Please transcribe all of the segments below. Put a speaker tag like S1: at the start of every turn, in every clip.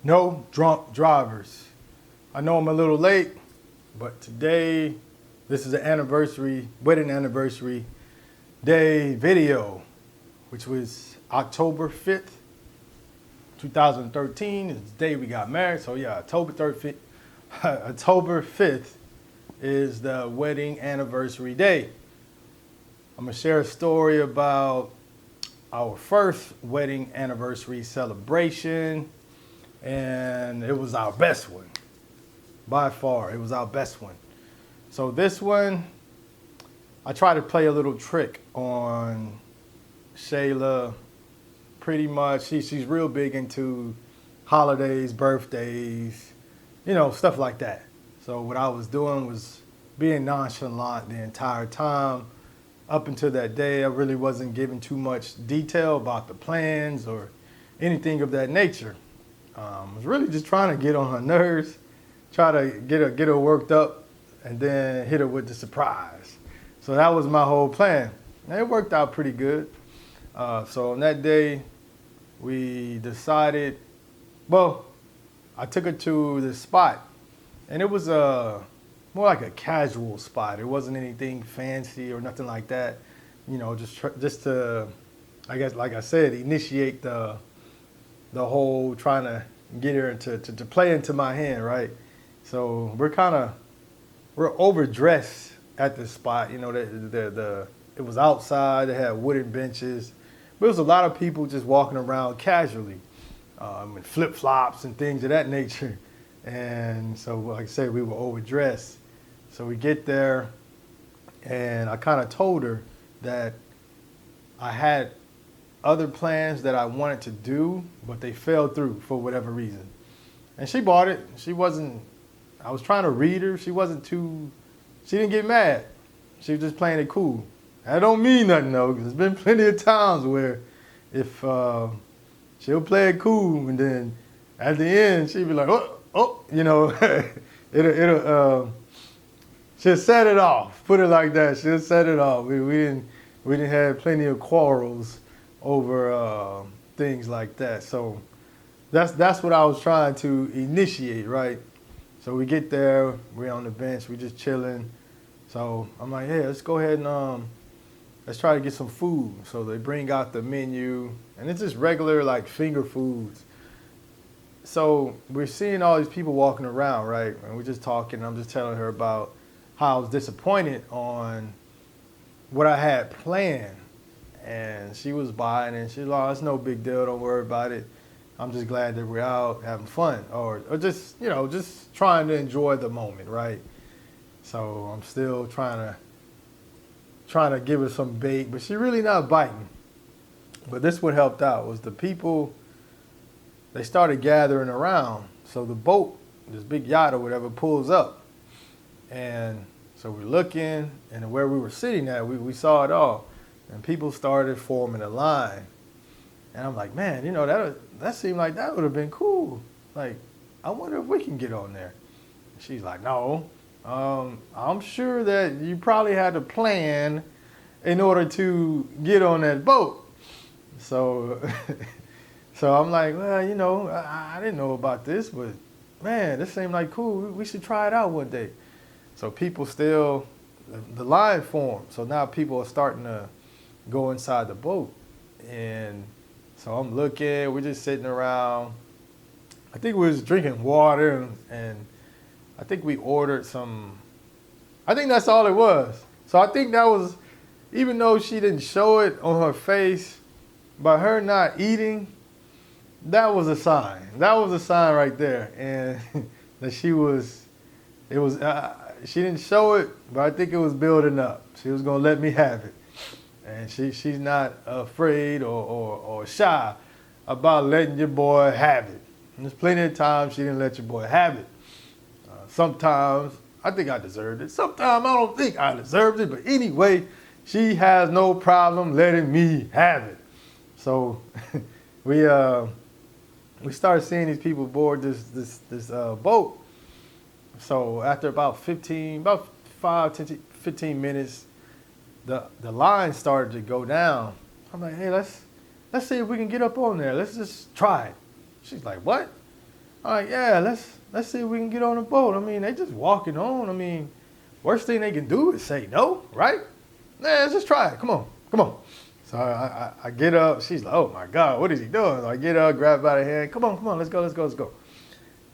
S1: No drunk drivers. I know I'm a little late, but today, this is an anniversary, wedding anniversary day video, which was October 5th, 2013 is the day we got married. So yeah, October 5th is the wedding anniversary day. I'm gonna share a story about our first wedding anniversary celebration, and it was our best one. By far, it was our best one. So this one, I try to play a little trick on Shayla. Pretty much, she's real big into holidays, birthdays, stuff like that. So what I was doing was being nonchalant the entire time. Up until that day, I really wasn't giving too much detail about the plans or anything of that nature. I was really just trying to get on her nerves, try to get her worked up, and then hit her with the surprise. So that was my whole plan. And it worked out pretty good. So on that day, we decided, I took her to the spot, and it was more like a casual spot. It wasn't anything fancy or nothing like that. Just to, I guess, like I said, initiate the whole trying to get her to play into my hand, right? So we're overdressed at the spot. It was outside. They had wooden benches. But there was a lot of people just walking around casually, with flip-flops and things of that nature. And so, like I said, we were overdressed. So we get there, and I kind of told her that I had other plans that I wanted to do, but they fell through for whatever reason. And she bought it. I was trying to read her. She didn't get mad. She was just playing it cool. That don't mean nothing though, because there's been plenty of times where if she'll play it cool, and then at the end she'll be like, she'll set it off. Put it like that. She'll set it off. We didn't have plenty of quarrels over things like that. So that's what I was trying to initiate, right? So we get there, we're on the bench, we just chilling. So I'm like, hey, let's go ahead and let's try to get some food. So they bring out the menu, and it's just regular like finger foods. So we're seeing all these people walking around, right? And we're just talking. I'm just telling her about how I was disappointed on what I had planned. And she was buying it. She's like, oh, it's no big deal. Don't worry about it. I'm just glad that we're out having fun, or just, just trying to enjoy the moment, right? So I'm still trying to give her some bait, but she's really not biting. But this what helped out was the people, they started gathering around. So the boat, this big yacht or whatever, pulls up. And so we're looking, and where we were sitting at, we saw it all. And people started forming a line. And I'm like, man, that seemed like that would have been cool. Like, I wonder if we can get on there. She's like, no. I'm sure that you probably had a plan in order to get on that boat. So, so I'm like, well, I didn't know about this, but man, this seemed like cool. We should try it out one day. So people still, the line formed. So now people are starting to go inside the boat. And so I'm looking, we're just sitting around. I think we was drinking water, and I think we ordered I think that's all it was. So I think that was, even though she didn't show it on her face, by her not eating, that was a sign. That was a sign right there. And that she didn't show it, but I think it was building up. She was going to let me have it. And she's not afraid or shy about letting your boy have it. And there's plenty of times she didn't let your boy have it. Sometimes I think I deserved it. Sometimes I don't think I deserved it. But anyway, she has no problem letting me have it. So we started seeing these people board this boat. So after about 5 to 15 minutes, the line started to go down. I'm like, hey, let's see if we can get up on there. Let's just try it. She's like, what? I'm like, yeah, let's see if we can get on the boat. I mean, they just walking on. I mean, worst thing they can do is say no, right? Yeah, let's just try it. Come on, come on. So I get up. She's like, oh my God, what is he doing? So I get up, grab by the hand. Come on, let's go, let's go, let's go.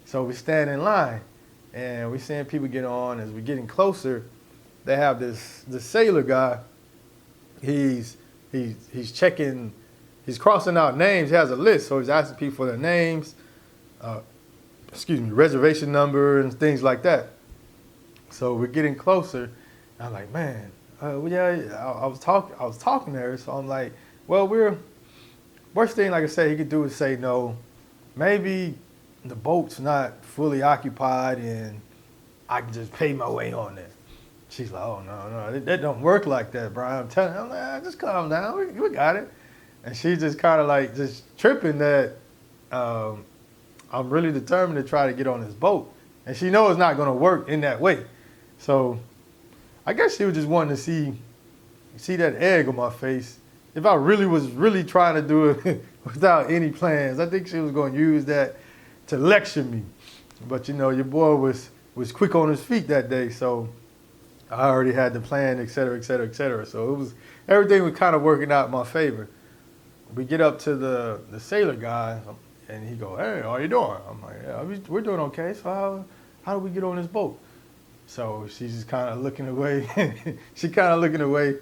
S1: So we stand in line, and we seeing people get on. As we're getting closer, they have this sailor guy. He's checking, he's crossing out names. He has a list, so he's asking people for their names, reservation number and things like that. So we're getting closer. I'm like, man, yeah. I was talking to her, so I'm like, well, worst thing, like I said, he could do is say no. Maybe the boat's not fully occupied and I can just pay my way on it. She's like, oh, no, that don't work like that, Brian. I'm telling her, I'm like, just calm down, we got it. And she just kind of like just tripping that I'm really determined to try to get on this boat. And she knows it's not going to work in that way. So I guess she was just wanting to see that egg on my face. If I was really trying to do it without any plans, I think she was going to use that to lecture me. But your boy was quick on his feet that day, so I already had the plan, et cetera, et cetera, et cetera. So everything was kind of working out in my favor. We get up to the sailor guy, and he go, hey, how you doing? I'm like, yeah, we're doing okay. So how do we get on this boat? So she's just kind of looking away. She kind of looking away,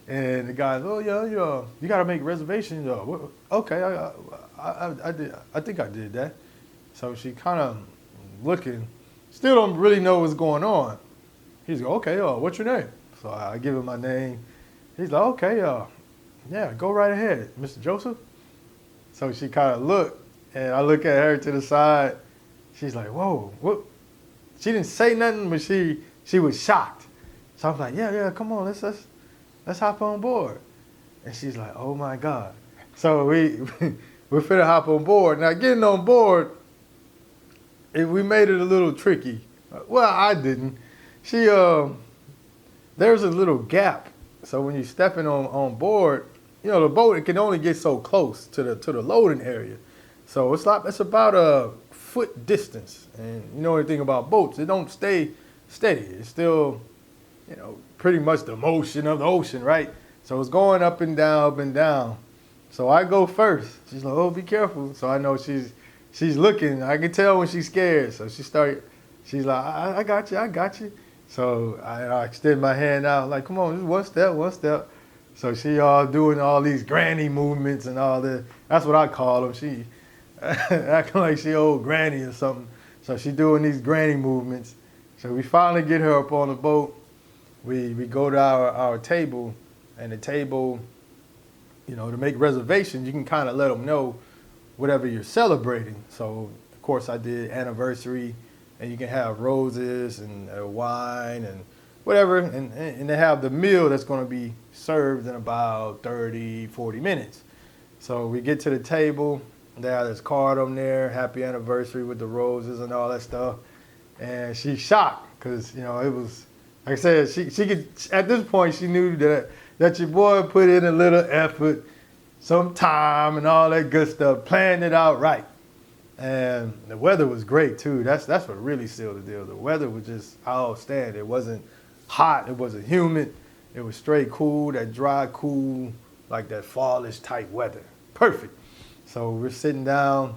S1: and the guy's, oh yeah, you got to make reservations. Okay, I did. I think I did that. So she kind of looking, still don't really know what's going on. He's like, okay, what's your name? So I give him my name. He's like, okay, yeah, go right ahead, Mr. Joseph. So she kind of looked, and I look at her to the side. She's like, whoa, what? She didn't say nothing, but she was shocked. So I was like, yeah, come on, let's hop on board. And she's like, oh my God. So we're finna hop on board. Now getting on board, we made it a little tricky. Well, I didn't. There's a little gap. So when you're stepping on board, the boat, it can only get so close to the loading area. So it's about a foot distance. And you know anything about boats, they don't stay steady. It's still, pretty much the motion of the ocean, right? So it's going up and down, up and down. So I go first. She's like, oh, be careful. So I know she's looking. I can tell when she's scared. So she's like, I got you. So I extend my hand out, like, come on, just one step. So she all doing all these granny movements and all that. That's what I call them. She acting like she old granny or something. So she doing these granny movements. So we finally get her up on the boat. We go to our table, and the table, to make reservations, you can kind of let them know whatever you're celebrating. So, of course, I did anniversary, and you can have roses and wine and whatever, and they have the meal that's going to be served in about 30, 40 minutes. So we get to the table, they have this card on there, happy anniversary with the roses and all that stuff, and she's shocked because, it was, like I said, she could, at this point, she knew that your boy put in a little effort, some time and all that good stuff, planned it out right. And the weather was great too. That's what really sealed the deal. The weather was just outstanding. It wasn't hot. It wasn't humid. It was straight cool, that dry, cool, like that fallish type weather. Perfect. So we're sitting down,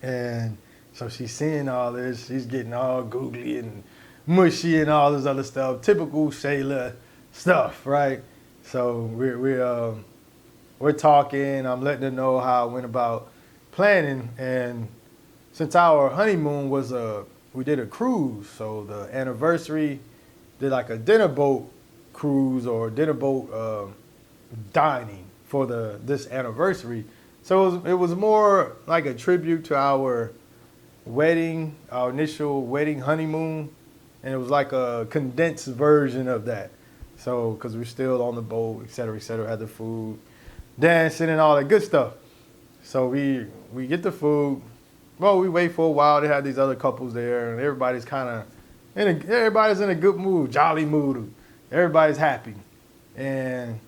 S1: and so she's seeing all this. She's getting all googly and mushy and all this other stuff. Typical sailor stuff, right? So we're talking. I'm letting her know how I went about planning, and since our honeymoon we did a cruise, so the anniversary did like a dinner boat cruise or dinner boat dining for this anniversary. So it was more like a tribute to our wedding, our initial wedding honeymoon, and it was like a condensed version of that. So because we're still on the boat, et cetera, had the food, dancing and all that good stuff. So we get the food. Well, we wait for a while. They have these other couples there, and everybody's in a good mood, jolly mood. Everybody's happy. And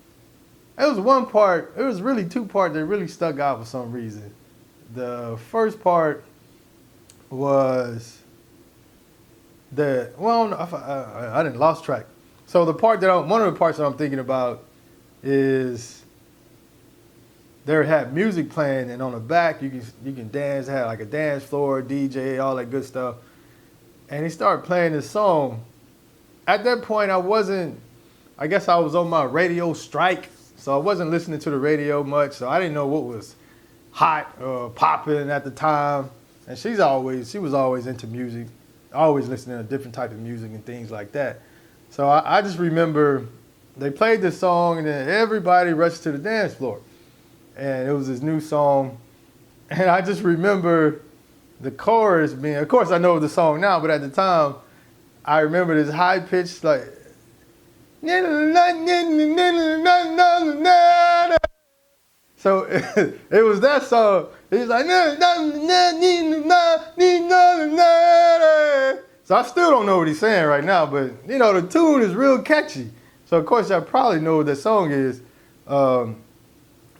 S1: it was really two parts that really stuck out for some reason. The first part, was well, I didn't lost track. So the part one of the parts that I'm thinking about is they had music playing, and on the back you can dance. It had like a dance floor, DJ, all that good stuff. And he started playing this song. At that point, I guess I was on my radio strike, so I wasn't listening to the radio much, so I didn't know what was hot or popping at the time. And she was always into music, always listening to different type of music and things like that. So I just remember they played this song, and then everybody rushed to the dance floor. And it was this new song. And I just remember the chorus being, of course I know the song now, but at the time, I remember this high pitched like, so it was that song. He's like, so I still don't know what he's saying right now, but you know, the tune is real catchy. So of course I probably know what that song is,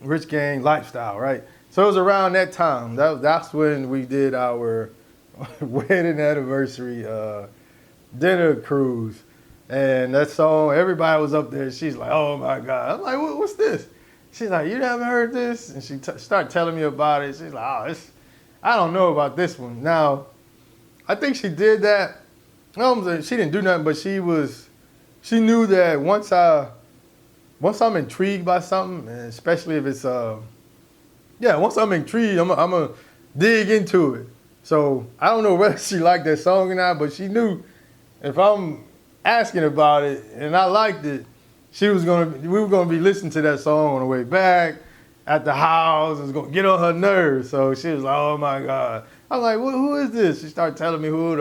S1: Rich Gang Lifestyle, right? So it was around that time. That's when we did our wedding anniversary dinner cruise. And that song, everybody was up there. She's like, oh my God. I'm like, what's this? She's like, you haven't heard this? And she started telling me about it. She's like, I don't know about this one. Now, I think she did that. She didn't do nothing, but she knew that once I'm intrigued by something, and especially if it's, once I'm intrigued, I'm gonna dig into it. So I don't know whether she liked that song or not, but she knew if I'm asking about it and I liked it, we were gonna be listening to that song on the way back at the house. It was gonna get on her nerves. So she was like, "Oh my God!" I was like, "Who is this?" She started telling me who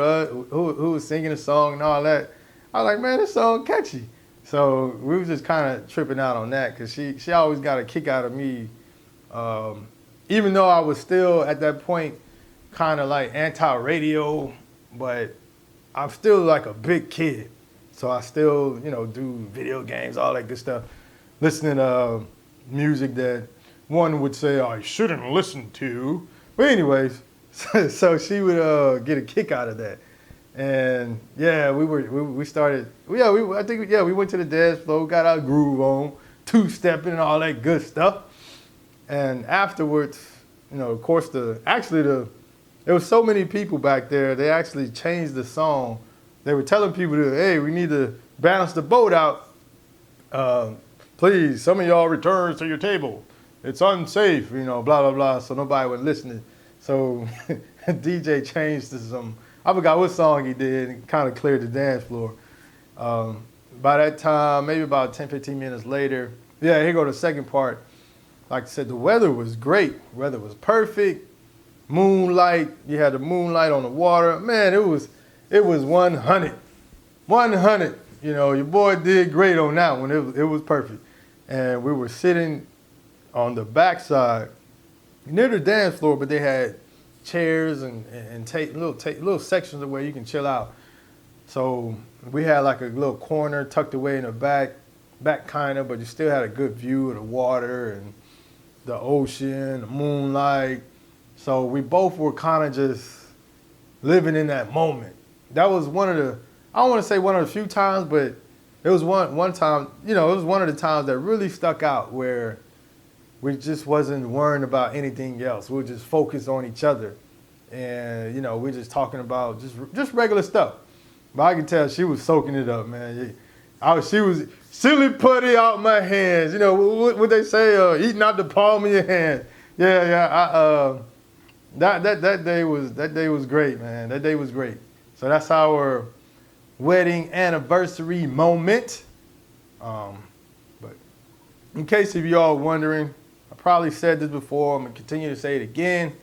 S1: was singing the song and all that. I was like, "Man, this song catchy." So we were just kind of tripping out on that because she always got a kick out of me, even though I was still at that point kind of like anti-radio, but I'm still like a big kid. So I still, do video games, all that good stuff, listening to music that one would say I shouldn't listen to. But anyways, so she would get a kick out of that. And yeah, we started, we went to the dance floor, got our groove on, two-stepping and all that good stuff. And afterwards, of course, there was so many people back there, they actually changed the song. They were telling people, hey, we need to balance the boat out. Please, some of y'all return to your table. It's unsafe, blah, blah, blah. So nobody was listening. So DJ changed to some, I forgot what song he did, and kind of cleared the dance floor. By that time, maybe about 10, 15 minutes later, here go the second part. Like I said, the weather was great. Weather was perfect. Moonlight, you had the moonlight on the water. Man, it was 100. 100. Your boy did great on that one. It was perfect. And we were sitting on the backside near the dance floor, but they had chairs and little sections of where you can chill out. So we had like a little corner tucked away in the back kind of, but you still had a good view of the water and the ocean, the moonlight. So we both were kind of just living in that moment. That was one of the, I don't want to say one of the few times, but it was one time, it was one of the times that really stuck out where we just wasn't worrying about anything else. We were just focused on each other. And, we're just talking about just regular stuff. But I could tell she was soaking it up, man. She was silly putty out my hands. What they say, eating out the palm of your hand. Yeah. That day was great, man. That day was great. So that's our wedding anniversary moment. But in case of y'all wondering, I probably said this before. I'm gonna continue to say it again.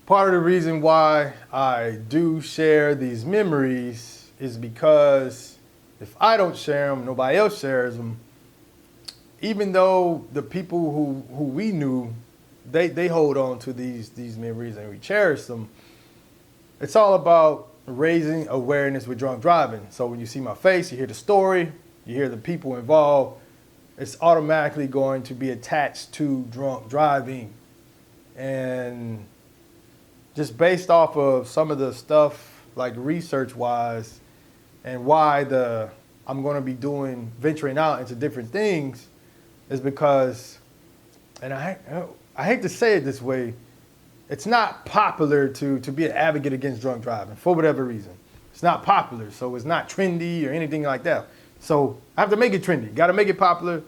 S1: Part of the reason why I do share these memories is because if I don't share them, nobody else shares them. Even though the people who we knew, they hold on to these memories and we cherish them. It's all about raising awareness with drunk driving. So when you see my face, you hear the story, you hear the people involved, it's automatically going to be attached to drunk driving. And just based off of some of the stuff, like research wise, and why I'm going to be venturing out into different things, is because, and I hate to say it this way, it's not popular to be an advocate against drunk driving for whatever reason. It's not popular, so it's not trendy or anything like that. So I have to make it trendy. Got to make it popular.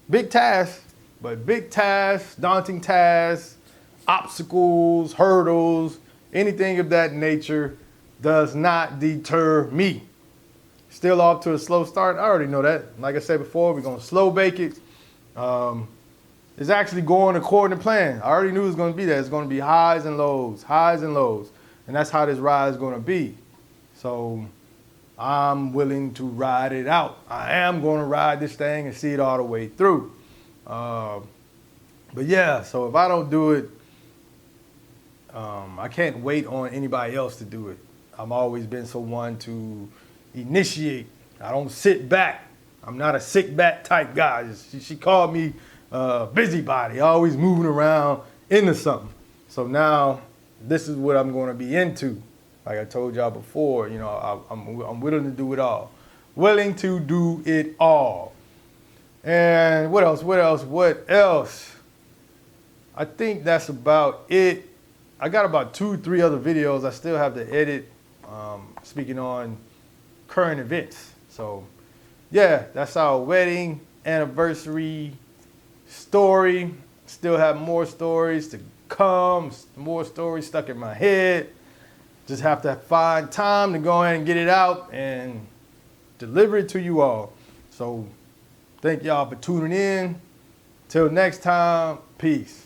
S1: Big task, but big tasks, daunting tasks, obstacles, hurdles, anything of that nature does not deter me. Still off to a slow start. I already know that. Like I said before, we're going to slow bake it. It's actually going according to plan. I already knew it was going to be that. It's going to be highs and lows, highs and lows. And that's how this ride is going to be. So I'm willing to ride it out. I am going to ride this thing and see it all the way through. But yeah, so if I don't do it, I can't wait on anybody else to do it. I've always been someone to initiate. I don't sit back. I'm not a sit back type guy. She called me busybody, always moving around into something. So now this is what I'm going to be into. Like I told y'all before, you know, I'm willing to do it all. Willing to do it all. And what else? I think that's about it. I got about 2-3 other videos I still have to edit, speaking on current events. So yeah, that's our wedding anniversary story. Still have more stories to come, more stories stuck in my head. Just have to find time to go ahead and get it out and deliver it to you all. So thank y'all for tuning in. Till next time, peace.